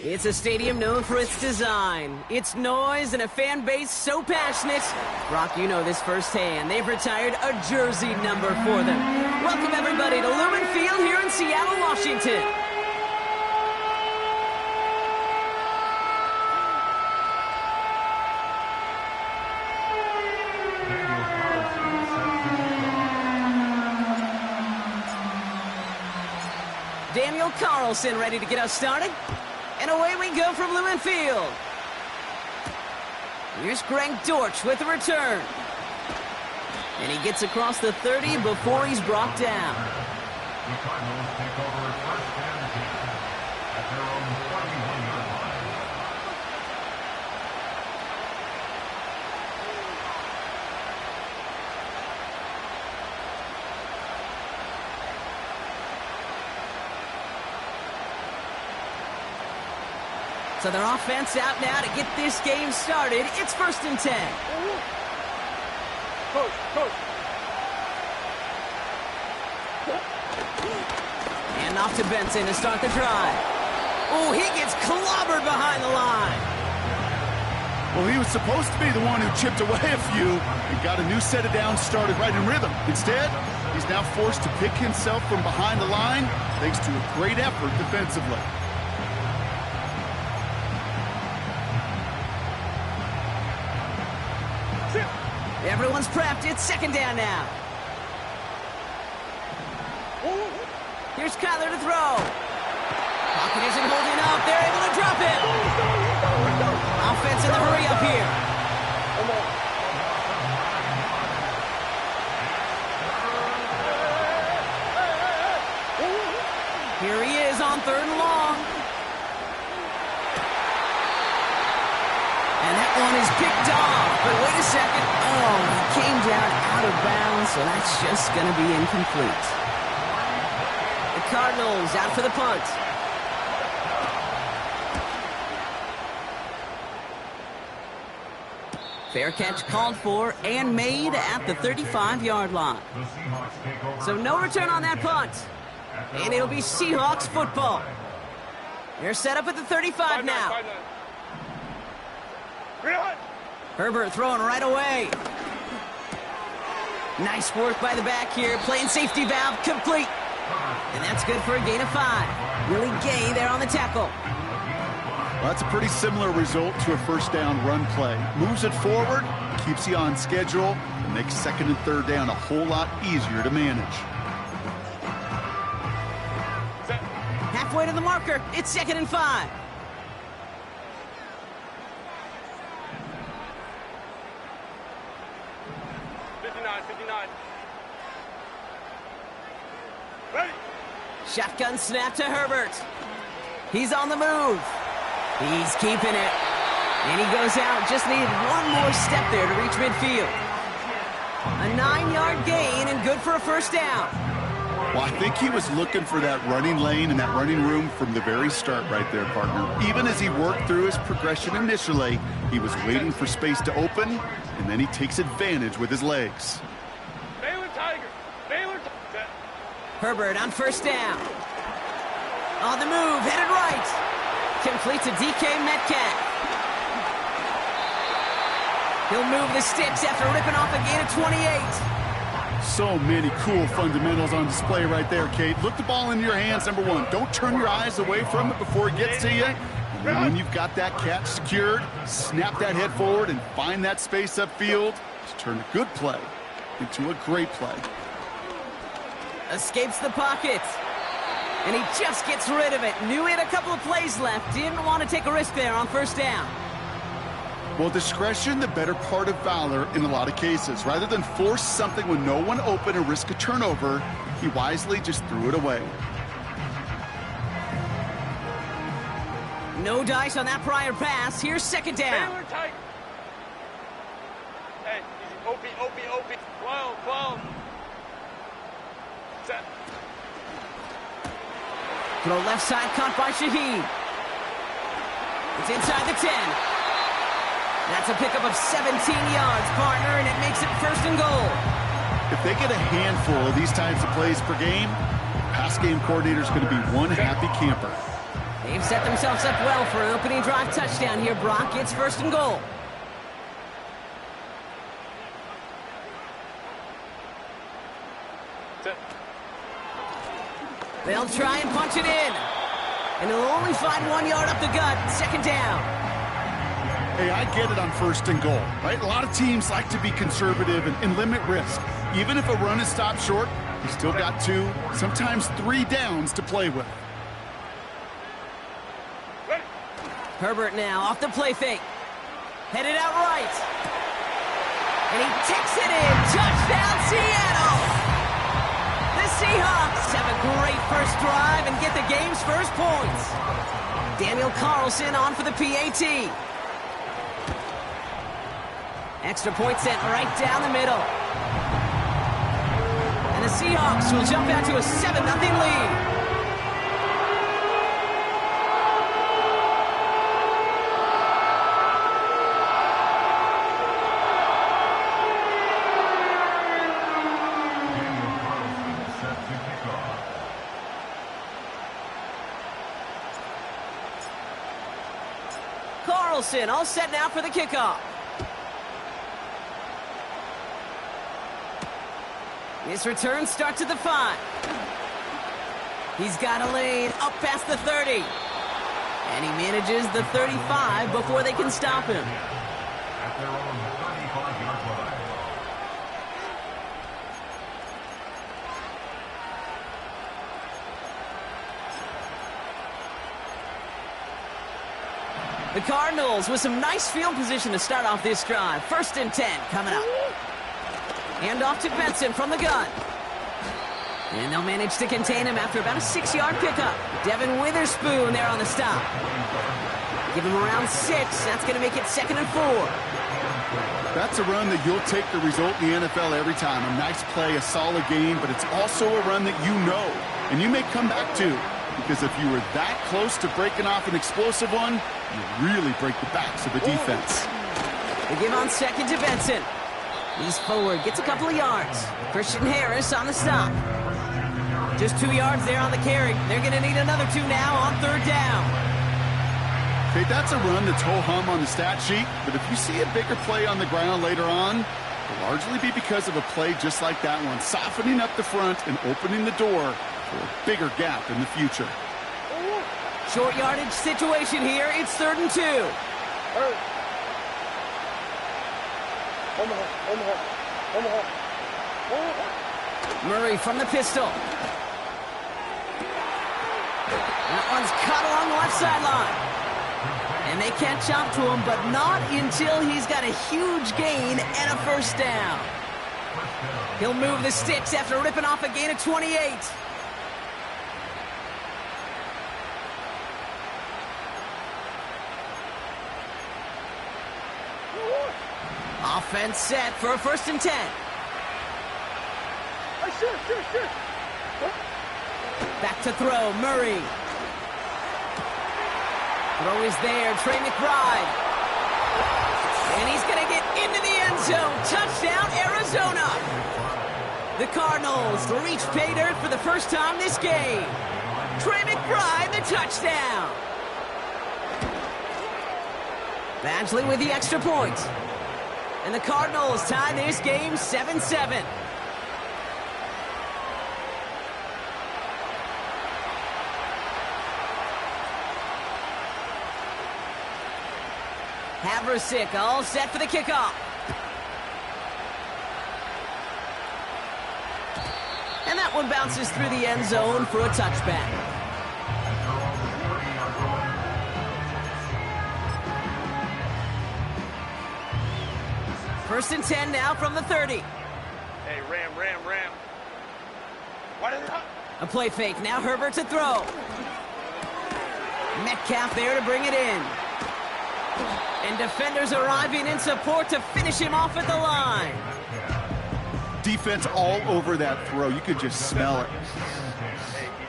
It's a stadium known for its design, its noise, and a fan base so passionate. Brock, you know this firsthand. They've retired a jersey number for them. Welcome, everybody, to Lumen Field here in Seattle, Washington. Daniel Carlson ready to get us started. And away we go from Lumen Field. Here's Greg Dortch with the return. And he gets across the 30 before he's brought down. The Cardinals take over at first and 10 at their own 41-yard line. So their offense out now to get this game started. It's 1st and 10. Coach. And off to Benson to start the drive. Oh, he gets clobbered behind the line. Well, he was supposed to be the one who chipped away a few and got a new set of downs started right in rhythm. Instead, he's now forced to pick himself from behind the line thanks to a great effort defensively. Everyone's prepped. It's 2nd down now. Here's Kyler to throw. Pocket isn't holding up. They're able to drop it. Offense in the hurry up here. Here he is on 3rd and long. And that one is picked off. But wait a second. Oh, he came down out of bounds, so that's just going to be incomplete. The Cardinals out for the punt. Fair catch called for and made at the 35-yard line. So no return on that punt. And it'll be Seahawks football. They're set up at the 35 now. Herbert throwing right away. Nice work by the back here. Playing safety valve complete. And that's good for a gain of 5. Willie Gay there on the tackle. Well, that's a pretty similar result to a first down run play. Moves it forward, keeps you on schedule, and makes 2nd and 3rd down a whole lot easier to manage. Halfway to the marker. It's 2nd and 5. Shotgun snap to Herbert. He's on the move. He's keeping it. And he goes out. Just needed one more step there to reach midfield. A 9-yard gain and good for a 1st down. Well, I think he was looking for that running lane and that running room from the very start right there, partner. Even as he worked through his progression initially, he was waiting for space to open, and then he takes advantage with his legs. Herbert on 1st down. On the move, headed right. Complete to DK Metcalf. He'll move the sticks after ripping off a gain of 28. So many cool fundamentals on display right there, Kate. Look the ball in your hands, number 1. Don't turn your eyes away from it before it gets to you. And when you've got that catch secured, snap that head forward and find that space upfield to turn a good play into a great play. Escapes the pocket. And he just gets rid of it. Knew he had a couple of plays left. Didn't want to take a risk there on 1st down. Well, discretion, the better part of valor in a lot of cases. Rather than force something when no one open and risk a turnover, he wisely just threw it away. No dice on that prior pass. Here's 2nd down. Hey, OP. 12. Set. Throw left side caught by Shaheed. It's inside the 10. That's a pickup of 17 yards, partner, and it makes it 1st and goal. If they get a handful of these types of plays per game, pass game coordinator is going to be one happy camper. They've set themselves up well for an opening drive touchdown here, Brock. It's 1st and goal. They'll try and punch it in. And he'll only find 1 yard up the gut. 2nd down. Hey, I get it on 1st and goal, right? A lot of teams like to be conservative and limit risk. Even if a run is stopped short, you still got 2, sometimes 3 downs to play with. Herbert now off the play fake. Headed out right. And he takes it in. Touchdown, Seattle! The Seahawks have a great first drive and get the game's first points. Daniel Carlson on for the PAT. Extra point sent right down the middle. And the Seahawks will jump out to a 7-0 lead. Carlson all set now for the kickoff. His return starts at the 5. He's got a lane up past the 30. And he manages the 35 before they can stop him. At their own 35-yard line. The Cardinals with some nice field position to start off this drive. 1st and 10 coming up. Hand off to Benson from the gun. And they'll manage to contain him after about a 6-yard pickup. Devin Witherspoon there on the stop. Give him around 6. That's going to make it 2nd and 4. That's a run that you'll take the result in the NFL every time. A nice play, a solid game, but it's also a run that you know and you may come back to. Because if you were that close to breaking off an explosive one, you really break the backs of the defense. They give on 2nd to Benson. He's forward, gets a couple of yards. Christian Harris on the stop. Just 2 yards there on the carry. They're going to need another 2 now on 3rd down. Okay, that's a run that's ho-hum on the stat sheet, but if you see a bigger play on the ground later on, it'll largely be because of a play just like that one, softening up the front and opening the door for a bigger gap in the future. Short yardage situation here. It's 3rd and 2. Murray from the pistol. That one's cut along the left sideline. And they can't jump to him, but not until he's got a huge gain and a 1st down. He'll move the sticks after ripping off a gain of 28. Offense set for a 1st and 10. Back to throw, Murray. Throw is there, Trey McBride. And he's going to get into the end zone. Touchdown, Arizona. The Cardinals reach pay dirt for the first time this game. Trey McBride, the touchdown. Badgley with the extra point. And the Cardinals tie this game 7-7. Haversick all set for the kickoff. And that one bounces through the end zone for a touchback. First and 10 now from the 30. Hey, Ram. What is that? A play fake. Now Herbert to throw. Metcalf there to bring it in. And defenders arriving in support to finish him off at the line. Defense all over that throw. You could just smell it.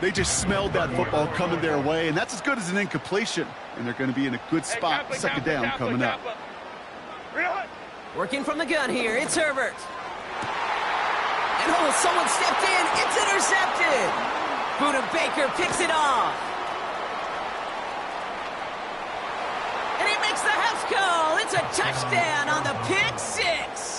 They just smelled that football coming their way, and that's as good as an incompletion. And they're going to be in a good spot. 2nd down coming up. Working from the gun here, it's Herbert. And oh, someone stepped in. It's intercepted. Buda Baker picks it off. touchdown on the pick six.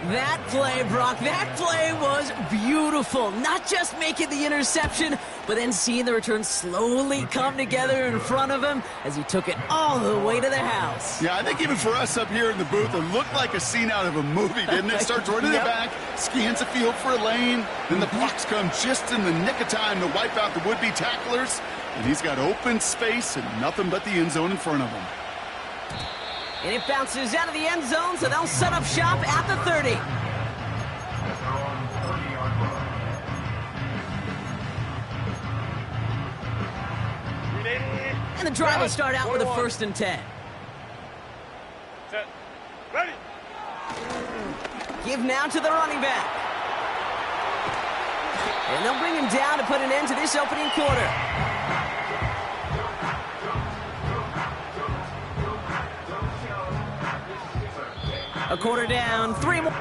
That play, Brock, that play was beautiful. Not just making the interception, but then seeing the return slowly come together in front of him as he took it all the way to the house. Yeah, I think even for us up here in the booth, it looked like a scene out of a movie, didn't it? Starts running Yep. the back, scans the field for a lane, then the blocks come just in the nick of time to wipe out the would-be tacklers, and he's got open space and nothing but the end zone in front of him. And it bounces out of the end zone, so they'll set up shop at the 30. At their own 30-yard line. And the drive will start out with a 1st and 10. Set. Ready. Give now to the running back. And they'll bring him down to put an end to this opening quarter. A quarter down, 3 more.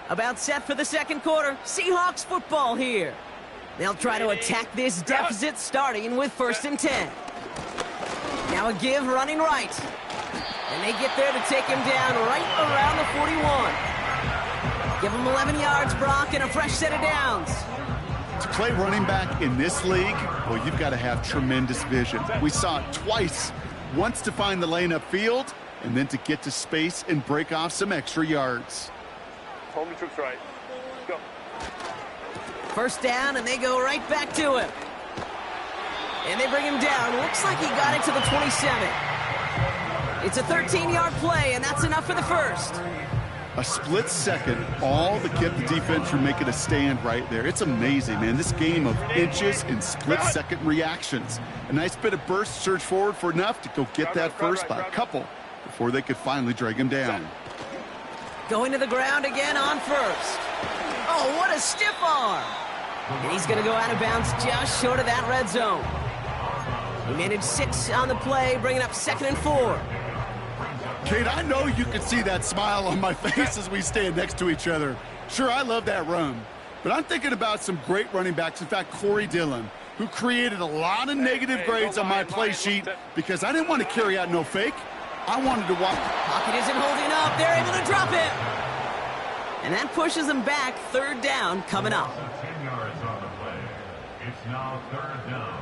About set for the second quarter. Seahawks football here. They'll try to attack this deficit starting with 1st and 10. Now a give running right. And they get there to take him down right around the 41. Give him 11 yards, Brock, and a fresh set of downs. To play running back in this league, well, you've got to have tremendous vision. We saw it twice. Once to find the lane upfield, and then to get to space and break off some extra yards. Home to troops right. Go. 1st down, and they go right back to him. And they bring him down. Looks like he got it to the 27. It's a 13-yard play, and that's enough for the first. A split second, all to get the defense from making a stand right there. It's amazing, man. This game of inches and split-second reactions. A nice bit of burst, surge forward for enough to go get that first by a couple before they could finally drag him down. Going to the ground again on 1st. Oh, what a stiff arm. And he's going to go out of bounds just short of that red zone. He managed 6 on the play, bringing up 2nd and 4. Kate, I know you can see that smile on my face as we stand next to each other. Sure, I love that run. But I'm thinking about some great running backs. In fact, Corey Dillon, who created a lot of negative grades on my play sheet because I didn't want to carry out no fake. I wanted to walk. Pocket isn't holding up. They're able to drop it. And that pushes them back. 3rd down coming up. 10 yards on the play. It's now 3rd down.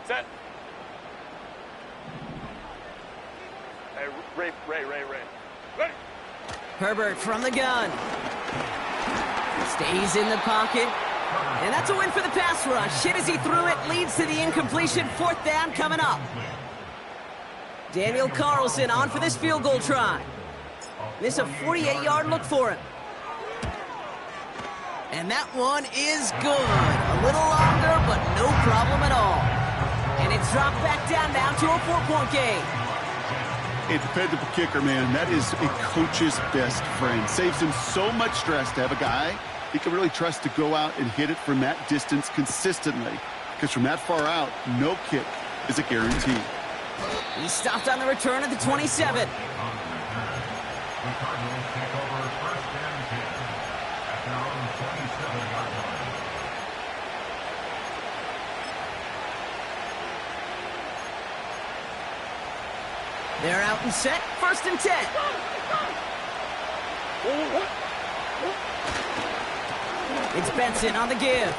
Set. Hey, Ray. Ready. Herbert from the gun. Stays in the pocket. And that's a win for the pass rush. Hit as he threw it, leads to the incompletion. 4th down coming up. Daniel Carlson on for this field goal try. This a 48-yard look for him. And that one is good. A little longer, but no problem at all. And it's dropped back down now to a 4-point game. A dependable kicker, man. That is a coach's best friend. Saves him so much stress to have a guy he can really trust to go out and hit it from that distance consistently. Because from that far out, no kick is a guarantee. He stopped on the return at the 27. The Cardinals take over 1st and 10 at their own 27-yard line. They're out and set. 1st and 10. It's Benson on the give.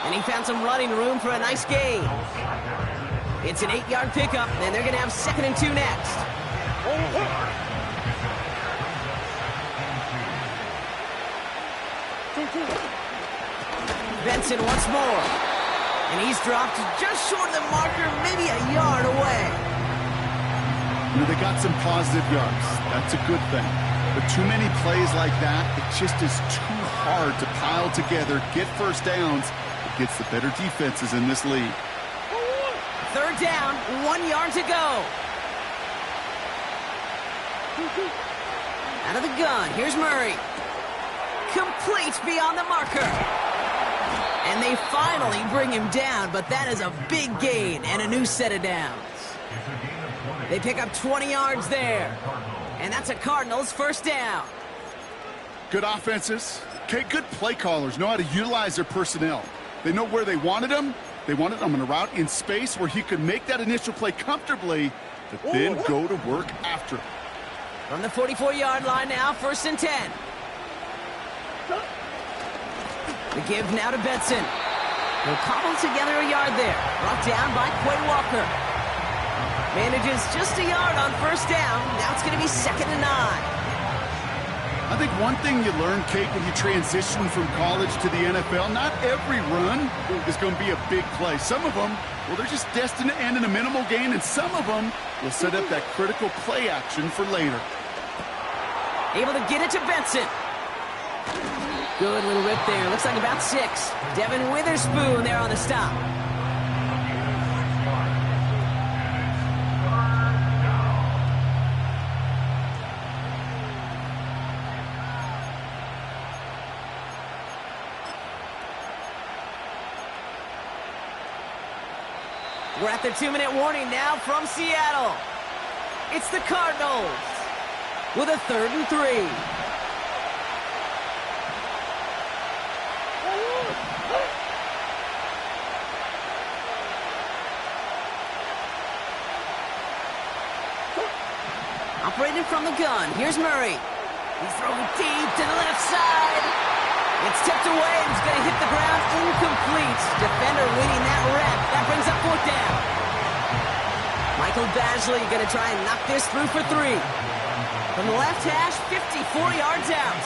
And he found some running room for a nice gain. It's an 8-yard pickup, and they're going to have 2nd and 2 next. Benson once more. And he's dropped just short of the marker, maybe a yard away. You know, they got some positive yards. That's a good thing. But too many plays like that, it just is too hard to pile together, get first downs against the better defenses in this league. 3rd down, 1 yard to go. Out of the gun, here's Murray. Complete beyond the marker. And they finally bring him down, but that is a big gain and a new set of downs. They pick up 20 yards there. And that's a Cardinals first down. Good offenses. Okay, good play callers know how to utilize their personnel. They know where they wanted them. They wanted them on a route in space where he could make that initial play comfortably, but then go to work after it. From the 44-yard line now, 1st and 10. The give now to Benson. He'll cobble together a yard there. Brought down by Quay Walker. Manages just a yard on 1st down. Now it's going to be 2nd and 9. I think one thing you learn, Kate, when you transition from college to the NFL, not every run is going to be a big play. Some of them, well, they're just destined to end in a minimal gain, and some of them will set up that critical play action for later. Able to get it to Benson. Good little rip there. Looks like about 6. Devin Witherspoon there on the stop. We're at the 2-minute warning now from Seattle. It's the Cardinals with a 3rd and 3. Operating from the gun. Here's Murray. He's throwing deep to the left side. It's tipped away and it's going to hit the ground incomplete. Defender winning that rep. That brings up 4th down. Michael Badgley going to try and knock this through for 3. From the left hash, 54 yards out.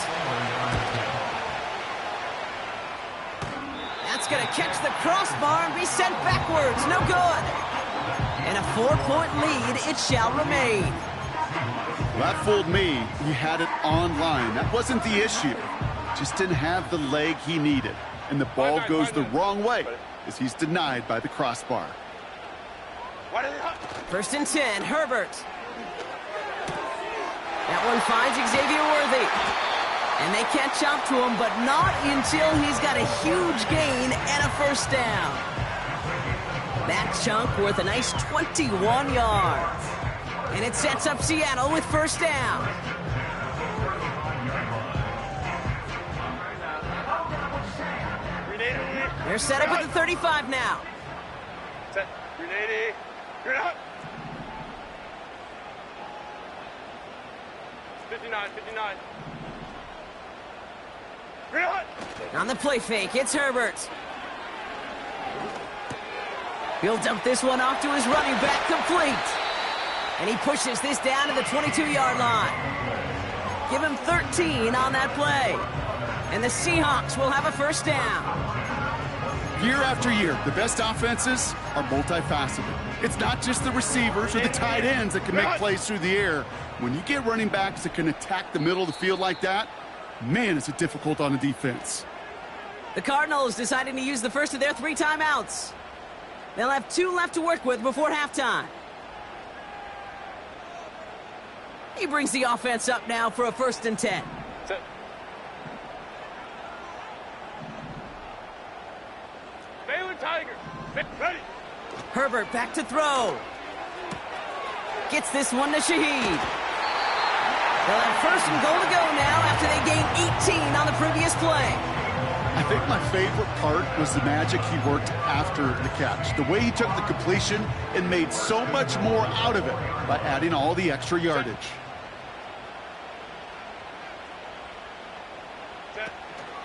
That's going to catch the crossbar and be sent backwards. No good. And a 4-point lead, it shall remain. Well, that fooled me. He had it online. That wasn't the issue. Just didn't have the leg he needed. And the ball goes the wrong way as he's denied by the crossbar. 1st and 10, Herbert. That one finds Xavier Worthy. And they catch up to him, but not until he's got a huge gain and a 1st down. That chunk worth a nice 21 yards. And it sets up Seattle with 1st down. They're set up at the 35 now. Set. Grenade. You're out. 59, 59. You're out. On the play fake, it's Herbert. He'll dump this one off to his running back, complete. And he pushes this down to the 22-yard line. Give him 13 on that play. And the Seahawks will have a 1st down. Year after year, the best offenses are multifaceted. It's not just the receivers or the tight ends that can make plays through the air. When you get running backs that can attack the middle of the field like that, man, is it difficult on a defense. The Cardinals deciding to use the first of their 3 timeouts. They'll have 2 left to work with before halftime. He brings the offense up now for a 1st and 10. Set. Baylor Tigers. Ready. Herbert back to throw. Gets this one to Shaheed. They'll have 1st and goal to go now after they gained 18 on the previous play. I think my favorite part was the magic he worked after the catch. The way he took the completion and made so much more out of it by adding all the extra yardage.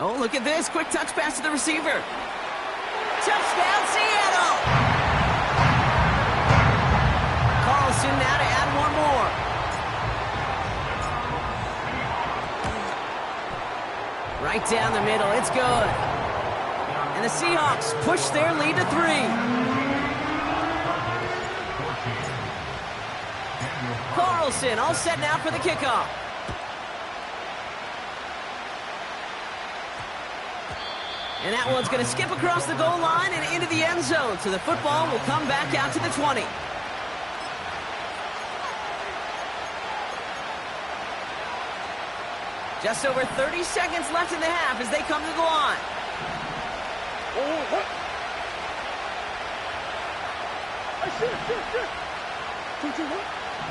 Oh, look at this. Quick touch pass to the receiver. Touchdown, Seattle! Carlson now to add one more. Right down the middle. It's good. And the Seahawks push their lead to 3. Carlson all set now for the kickoff. And that one's going to skip across the goal line and into the end zone. So the football will come back out to the 20. Just over 30 seconds left in the half as they come to the line.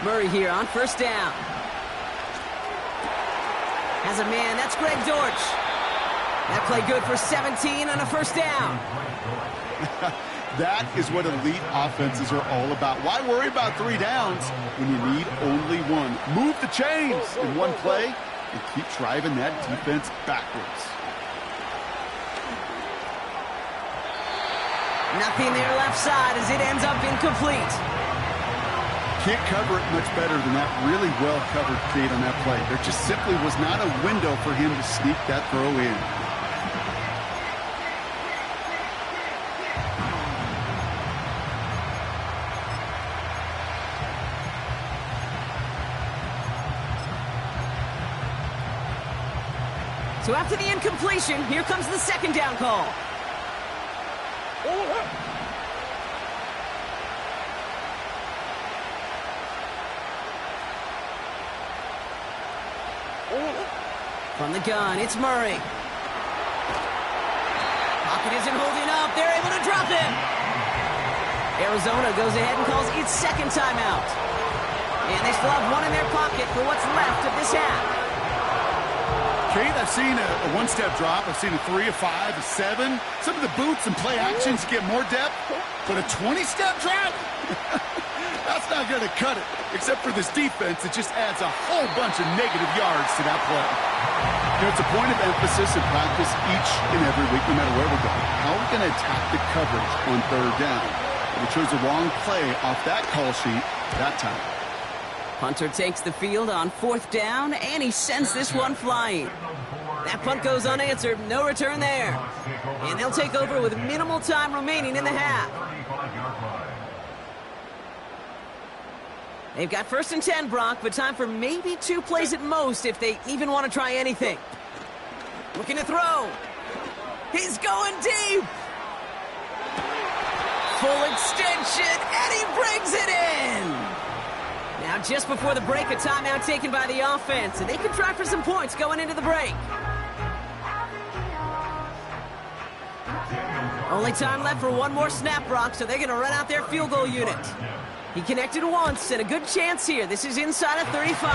Murray here on first down. Has a man, that's Greg Dortch. That play good for 17 on a first down. That is what elite offenses are all about. Why worry about 3 downs when you need only one? Move the chains in one play and keep driving that defense backwards. Nothing there left side as it ends up incomplete. Can't cover it much better than that really well-covered Kate on that play. There just simply was not a window for him to sneak that throw in. So after the incompletion, here comes the second down call. From the gun, it's Murray. Pocket isn't holding up. They're able to drop him. Arizona goes ahead and calls its second timeout. And they still have one in their pocket for what's left of this half. Kate, I've seen a one-step drop. I've seen a 3, a 5, a 7. Some of the boots and play actions get more depth, but a 20-step drop? That's not going to cut it. Except for this defense, it just adds a whole bunch of negative yards to that play. You know, it's a point of emphasis in practice each and every week, no matter where we're going. How are we going to attack the coverage on third down? We chose the wrong play off that call sheet that time. Punter takes the field on fourth down, and he sends this one flying. That punt goes unanswered, no return there. And they'll take over with minimal time remaining in the half. They've got first and 10, Brock, but time for maybe 2 plays at most if they even want to try anything. Looking to throw. He's going deep. Full extension, and he brings it in. Now, just before the break, a timeout taken by the offense, and they can try for some points going into the break. Only time left for one more snap, Brock, so they're going to run out their field goal unit. He connected once, and a good chance here. This is inside of 35.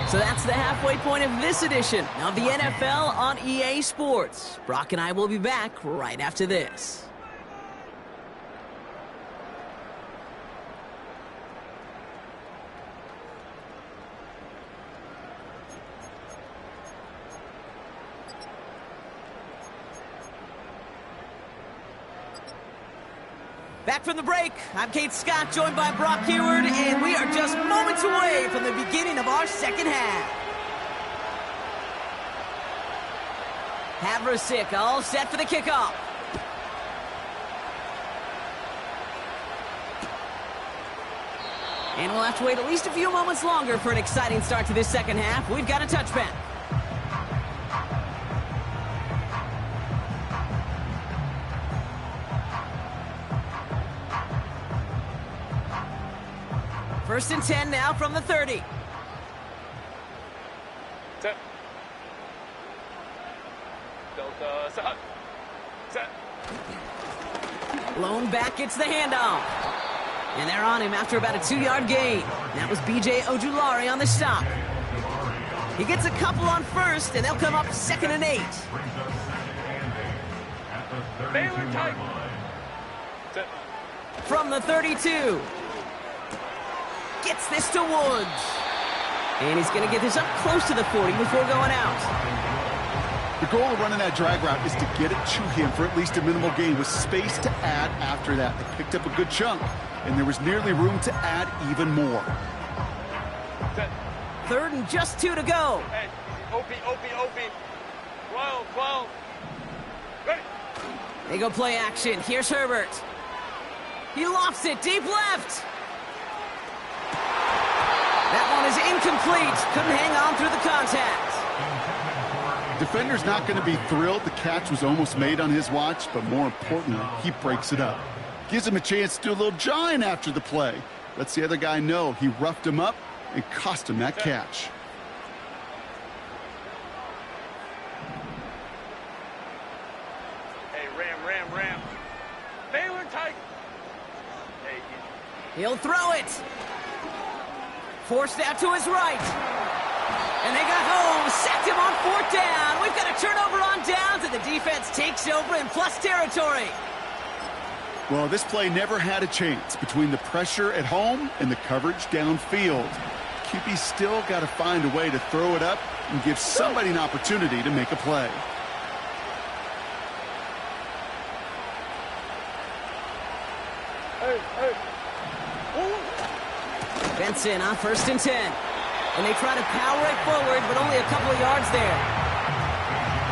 So that's the halfway point of this edition of the NFL on EA Sports. Brock and I will be back right after this. Back from the break, I'm Kate Scott, joined by Brock Heward, and we are just moments away from the beginning of our second half. Havrasik all set for the kickoff. And we'll have to wait at least a few moments longer for an exciting start to this second half. We've got a touchback. First and 10 now from the 30. Set. Delta, set. Set. Blown back gets the handoff. And they're on him after about a 2-yard gain. That was B.J. Ojulari on the stop. He gets a couple on first, and they'll come up 2nd and 8. Baylor Tigers. Set. From the 32. Gets this to Woods. And he's going to get this up close to the 40 before going out. The goal of running that drag route is to get it to him for at least a minimal gain with space to add after that. They picked up a good chunk, and there was nearly room to add even more. Set. 3rd and just 2 to go. Hey, OP. 12. Ready. They go play action. Here's Herbert. He lofts it deep left. That one is incomplete. Couldn't hang on through the contact. Defender's not going to be thrilled. The catch was almost made on his watch, but more importantly, he breaks it up. Gives him a chance to do a little jawing after the play. Lets the other guy know he roughed him up and cost him that catch. He'll throw it. Forced out to his right. And they got home. Sacked him on 4th down. We've got a turnover on downs, and the defense takes over in plus territory. Well, this play never had a chance between the pressure at home and the coverage downfield. QB still got to find a way to throw it up and give somebody an opportunity to make a play. Benson on 1st and 10. And they try to power it forward, but only a couple of yards there.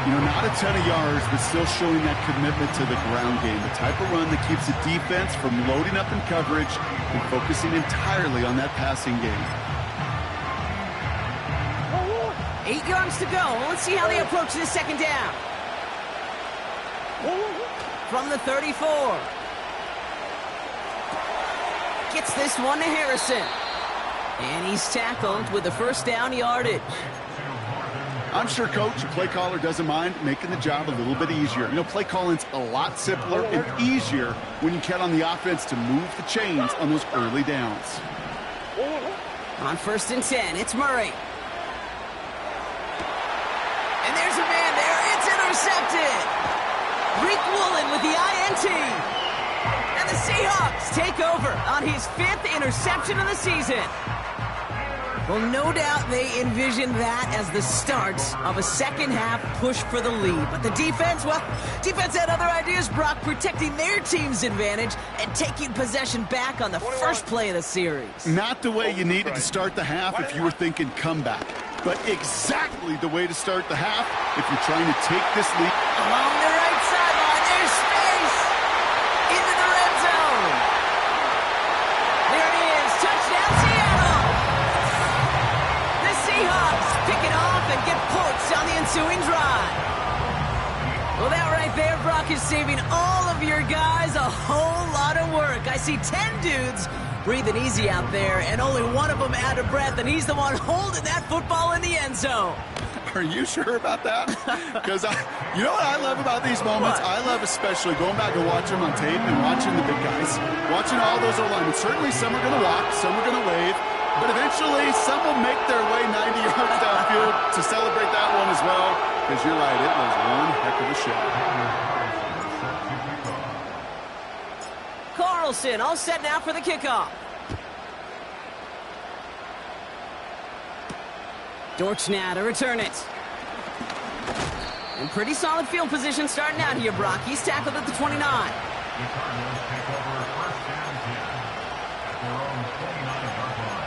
You know, not a ton of yards, but still showing that commitment to the ground game. The type of run that keeps the defense from loading up in coverage and focusing entirely on that passing game. 8 yards to go. Let's see how they approach this 2nd down. From the 34. Gets this one to Harrison. And he's tackled with the 1st down yardage. I'm sure, Coach, the play caller doesn't mind making the job a little bit easier. You know, play calling's a lot simpler and easier when you count on the offense to move the chains on those early downs. On 1st and 10, it's Murray. And there's a man there. It's intercepted. Reek Woolen with the INT. And the Seahawks take over on his 5th interception of the season. Well, no doubt they envisioned that as the start of a second-half push for the lead. But the defense, well, defense had other ideas, Brock, protecting their team's advantage and taking possession back on the first play of the series. Not the way you needed to start the half if you were thinking comeback, but exactly the way to start the half if you're trying to take this lead. Along the right sideline, there's space into the red zone. There it is, touchdown Seattle. The Seahawks pick it off and get points on the ensuing drive. Well, that right there, Brock, is saving all of your guys a whole lot of work. I see 10 dudes breathing easy out there, and only one of them out of breath, and he's the one holding that football in the end zone. Are you sure about that? Because you know what I love about these moments? What? I love especially going back and watching them on tape and watching the big guys. Watching all those O-linemen. Certainly some are going to walk, some are going to wave, but eventually some will make their way 90 yards downfield to celebrate that one as well. Because you're right, it was one heck of a show. Carlson all set now for the kickoff. Dortch now to return it. And pretty solid field position starting out here, Brock. He's tackled at the 29. The Cardinals take over 1st and 10 at their own 29-yard line.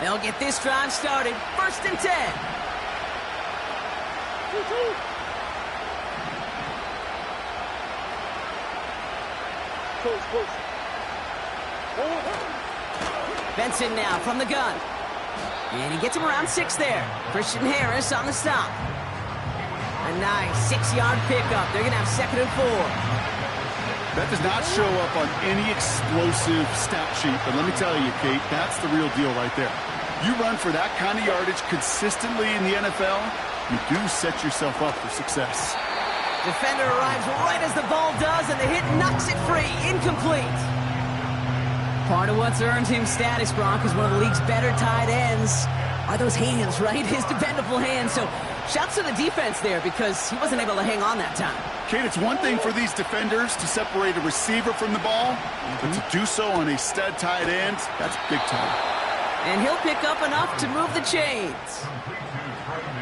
They'll get this drive started. 1st and 10. Close. Benson now from the gun. And he gets him around 6 there. Christian Harris on the stop. A nice 6-yard pickup. They're going to have 2nd and 4. That does not show up on any explosive stat sheet, but let me tell you, Kate, that's the real deal right there. You run for that kind of yardage consistently in the NFL, you do set yourself up for success. Defender arrives right as the ball does, and the hit knocks it free. Incomplete. Part of what's earned him status, Brock, is one of the league's better tight ends. Are those hands, right? His dependable hands. So shouts to the defense there because he wasn't able to hang on that time. Kate, it's one thing for these defenders to separate a receiver from the ball, but to do so on a stud tight end, that's big time. And he'll pick up enough to move the chains.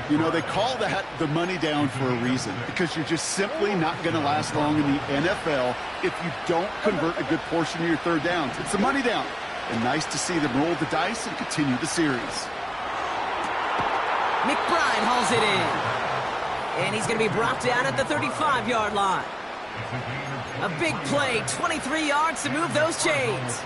You know, they call that the money down for a reason, because you're just simply not going to last long in the NFL if you don't convert a good portion of your 3rd downs. It's the money down. And nice to see them roll the dice and continue the series. McBride hauls it in. And he's going to be brought down at the 35-yard line. A big play, 23 yards to move those chains.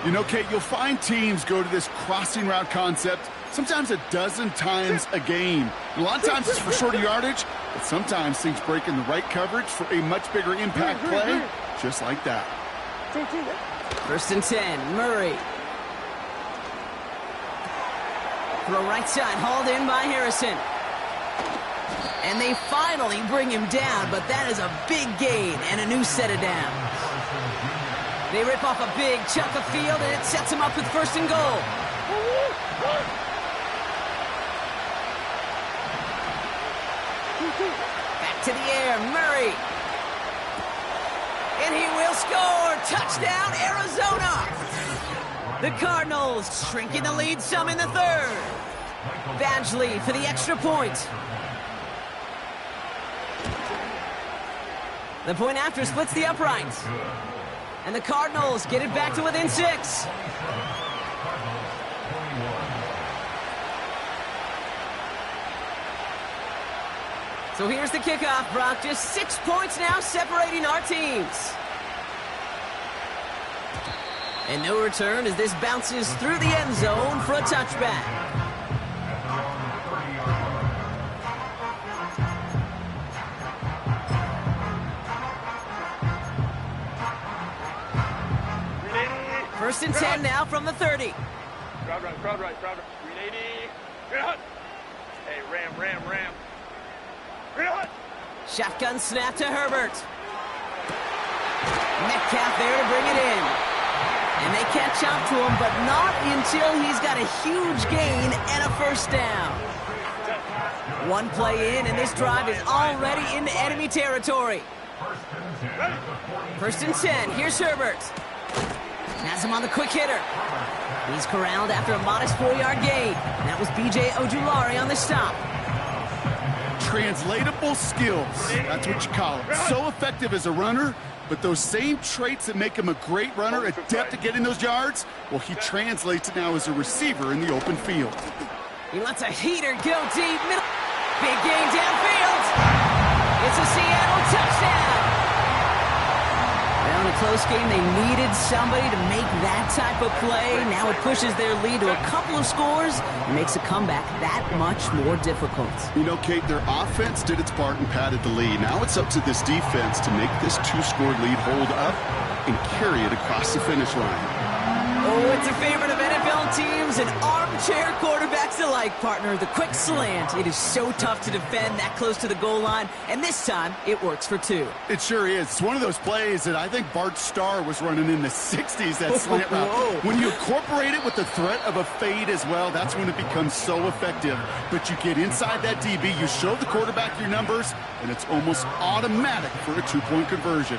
You know, Kate, you'll find teams go to this crossing route concept sometimes a dozen times a game. A lot of times it's for shorter yardage, but sometimes things break in the right coverage for a much bigger impact play, just like that. 1st and 10, Murray. Throw right side, hauled in by Harrison. And they finally bring him down, but that is a big gain and a new set of downs. They rip off a big chunk of field, and it sets him up with first and goal. Back to the air, Murray. And he will score! Touchdown, Arizona! The Cardinals shrinking the lead some in the third. Badgley for the extra point. The point after splits the uprights. And the Cardinals get it back to within 6. So here's the kickoff, Brock. Just 6 points now separating our teams. And no return as this bounces through the end zone for a touchback. First and 10 now from the 30. Crowd right, crowd right, crowd right. 380. Green hut. Hey, ram. Green hut. Shotgun snap to Herbert. Metcalf there to bring it in. And they catch up to him, but not until he's got a huge gain and a first down. One play in, and this drive is already into enemy territory. First and 10. Here's Herbert. Has him on the quick hitter. He's corralled after a modest 4-yard gain. That was B.J. Ojulari on the stop. Translatable skills. That's what you call it. So effective as a runner, but those same traits that make him a great runner, adept at getting those yards, well, he translates it now as a receiver in the open field. He lets a heater go deep. Middle. Big gain downfield. It's a Seattle touchdown. In a close game, they needed somebody to make that type of play. Now it pushes their lead to a couple of scores and makes a comeback that much more difficult. You know, Kate, their offense did its part and padded the lead. Now it's up to this defense to make this 2-score lead hold up and carry it across the finish line. Oh, it's a favorite of NFL teams and armchair quarterbacks alike, partner. The quick slant. It is so tough to defend that close to the goal line, and this time it works for 2. It sure is. It's one of those plays that I think Bart Starr was running in the 60s, that slant route. When you incorporate it with the threat of a fade as well, that's when it becomes so effective. But you get inside that DB, you show the quarterback your numbers, and it's almost automatic for a 2-point conversion.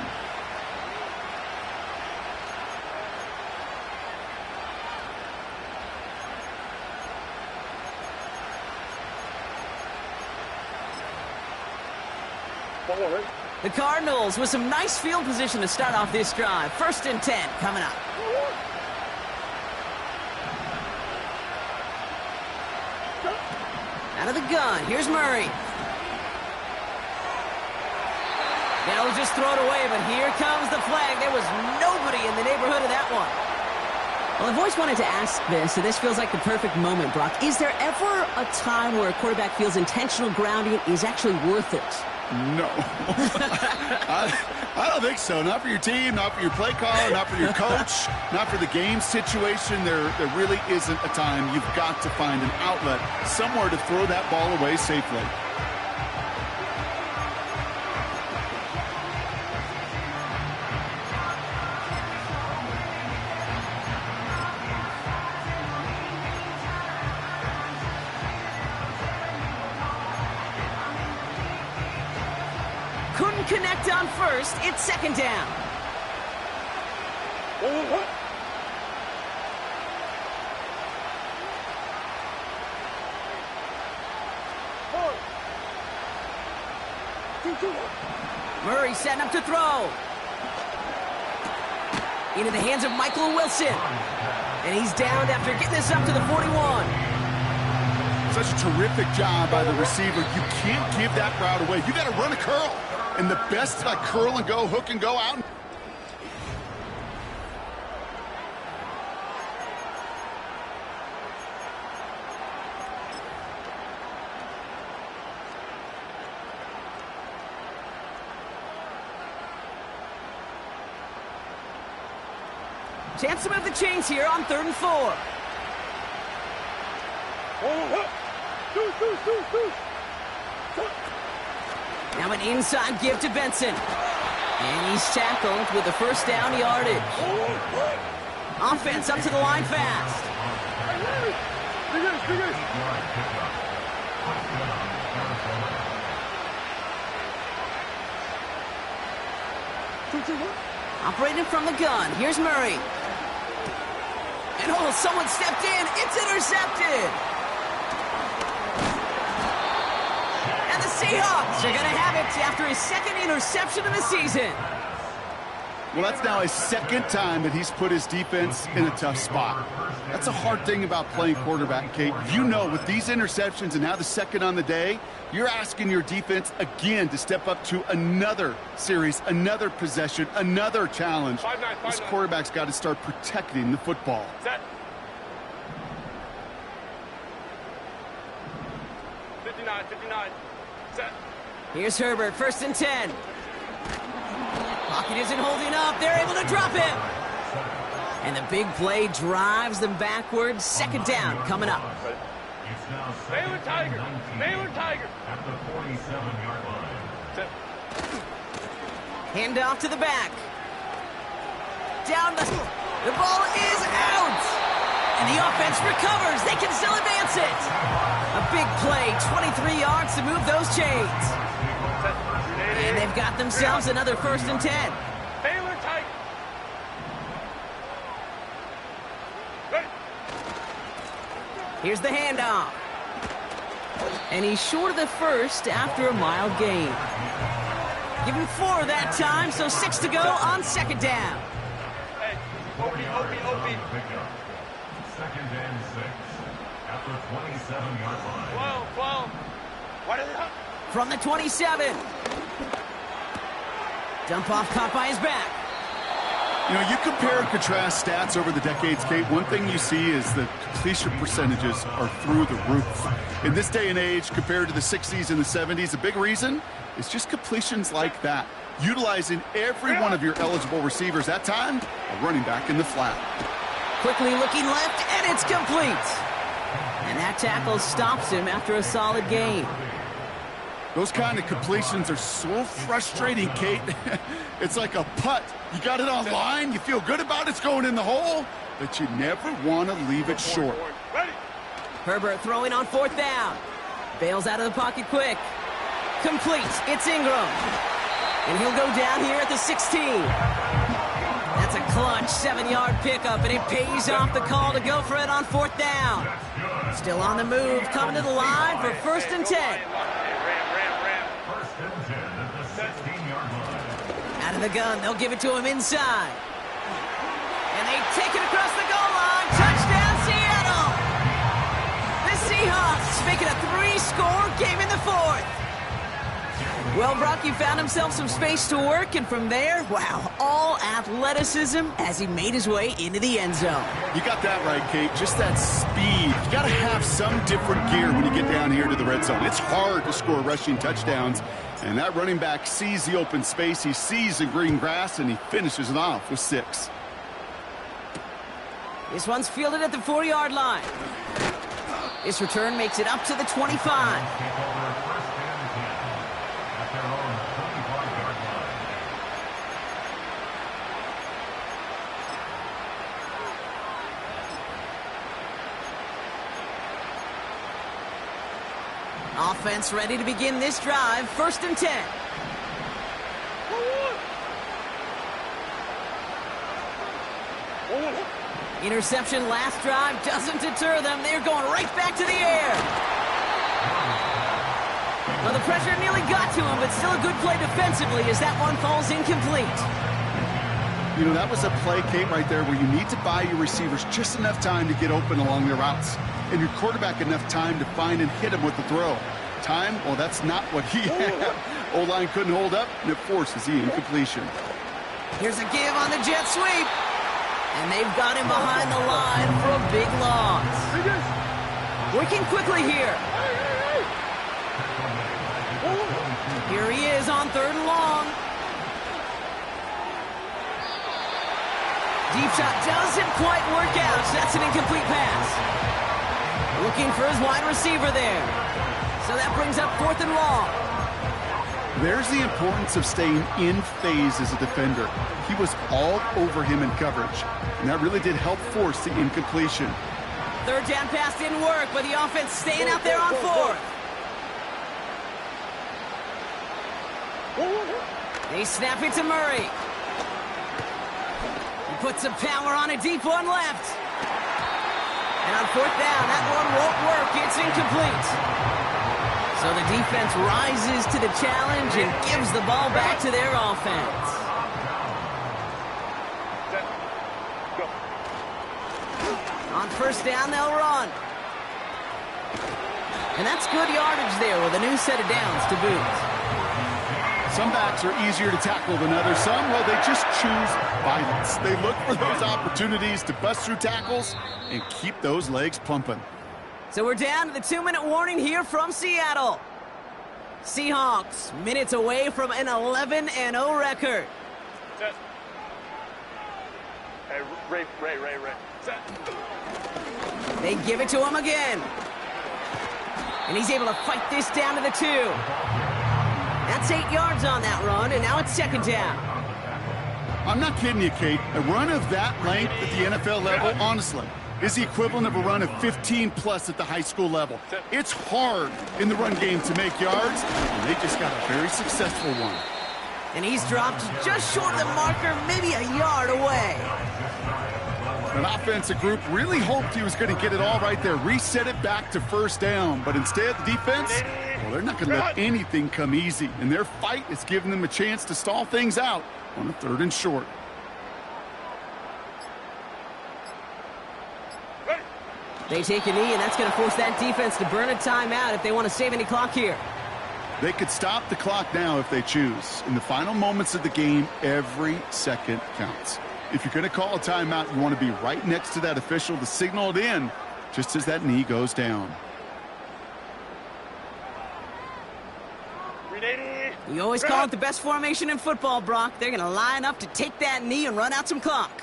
The Cardinals with some nice field position to start off this drive. First and 10 coming up. Out of the gun, here's Murray. They'll just throw it away, but here comes the flag. There was nobody in the neighborhood of that one. Well, I've always wanted to ask this, and this feels like the perfect moment, Brock. Is there ever a time where a quarterback feels intentional grounding is actually worth it? No. I don't think so. Not for your team, not for your play caller, not for your coach, not for the game situation. There really isn't a time. You've got to find an outlet, somewhere to throw that ball away safely. Couldn't connect on first. It's second down. Murray setting up to throw. Into the hands of Michael Wilson. And he's downed after getting this up to the 41. Such a terrific job by the receiver. You can't give that route away. You got to run a curl. And the best like curl and go, hook and go out. Chance to move the chains here on 3rd and 4. Now an inside give to Benson. And he's tackled with the first down yardage. Offense up to the line fast. Operating from the gun. Here's Murray. And oh, someone stepped in. It's intercepted. And the Seahawks are going to have it after his second interception of the season. Well, that's now his second time that he's put his defense in a tough spot. That's a hard thing about playing quarterback, Kate. You know, with these interceptions and now the second on the day, you're asking your defense again to step up to another series, another possession, another challenge. This quarterback's got to start protecting the football. Set. 59, 59. Set. Here's Herbert, 1st and 10. Pocket isn't holding up. They're able to drop him. And the big play drives them backwards. 2nd down coming up. Baylor Tiger. Baylor Tiger. At the 47-yard line. Set. Hand off to the back. Down the ball is out. And the offense recovers. They can still advance it. A big play, 23 yards to move those chains. And they've got themselves another 1st and 10. Baylor Tiger. Ready. Here's the handoff. And he's short of the first after a mild gain. Give him 4 that time, so 6 to go on 2nd down. Hey, OP. 2nd and 6. At the 27-yard line. 12. What is it? From the 27. Dump off caught by his back. You know, you compare and contrast stats over the decades, Kate. One thing you see is that completion percentages are through the roof. In this day and age, compared to the 60s and the 70s, a big reason is just completions like that. Utilizing every one of your eligible receivers. That time, a running back in the flat. Quickly looking left, and it's complete. And that tackle stops him after a solid gain. Those kind of completions are so frustrating, Kate. It's like a putt. You got it on line, you feel good about it's going in the hole, but you never want to leave it short. Ready. Herbert throwing on 4th down. Bails out of the pocket quick. Complete. It's Ingram. And he'll go down here at the 16. That's a clutch 7-yard pickup, and it pays off the call to go for it on 4th down. Still on the move, coming to the line for 1st and 10. Ram. First and 10 at the 16-yard line. Out of the gun, they'll give it to him inside. And they take it across the goal line. Touchdown, Seattle! The Seahawks make it a 3-score game in the 4th. Well, Brock, he found himself some space to work, and from there, wow, all athleticism as he made his way into the end zone. You got that right, Kate. Just that speed. You got to have some different gear when you get down here to the red zone. It's hard to score rushing touchdowns, and that running back sees the open space, he sees the green grass, and he finishes it off with 6. This one's fielded at the 4-yard line. This return makes it up to the 25. Offense ready to begin this drive. 1st and 10. Interception last drive doesn't deter them. They're going right back to the air. Well, the pressure nearly got to him, but still a good play defensively as that one falls incomplete. You know, that was a play, Kate, right there where you need to buy your receivers just enough time to get open along their routes. And your quarterback enough time to find and hit him with the throw. Time? Well, that's not what he had. O-line couldn't hold up, and it forces the incompletion. Here's a give on the jet sweep. And they've got him behind the line for a big loss. Working quickly here. Here he is on 3rd and long. Deep shot doesn't quite work out, so that's an incomplete pass. Looking for his wide receiver there. So that brings up 4th and long. There's the importance of staying in phase as a defender. He was all over him in coverage, and that really did help force the incompletion. Third down pass didn't work, but the offense staying out there on fourth. They snap it to Murray. He puts some power on a deep one left. And on fourth down, that one won't work. It's incomplete. So the defense rises to the challenge and gives the ball back to their offense. On first down, they'll run. And that's good yardage there with a new set of downs to boot. Some backs are easier to tackle than others. Some, well, they just choose violence. They look for those opportunities to bust through tackles and keep those legs pumping. So we're down to the 2-minute warning here from Seattle. Seahawks, minutes away from an 11-0 record. Set. Hey, Ray. Set. They give it to him again. And he's able to fight this down to the 2. That's 8 yards on that run, and now it's second down. I'm not kidding you, Kate. A run of that length at the NFL level, honestly, is the equivalent of a run of 15-plus at the high school level. It's hard in the run game to make yards, and they just got a very successful one. And he's dropped just short of the marker, maybe a yard away. An offensive group really hoped he was going to get it all right there, reset it back to first down. But instead, the defense, well, they're not going to let anything come easy. And their fight is giving them a chance to stall things out on a 3rd and short. They take a knee, and that's going to force that defense to burn a timeout if they want to save any clock here. They could stop the clock now if they choose. In the final moments of the game, every second counts. If you're going to call a timeout, you want to be right next to that official to signal it in just as that knee goes down. You always call it the best formation in football, Brock. They're going to line up to take that knee and run out some clock.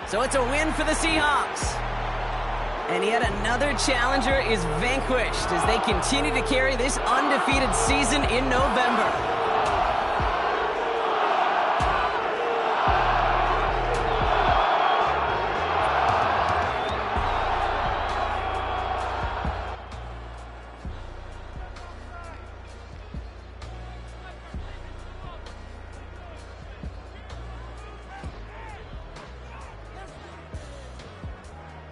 So it's a win for the Seahawks. And yet another challenger is vanquished as they continue to carry this undefeated season in November.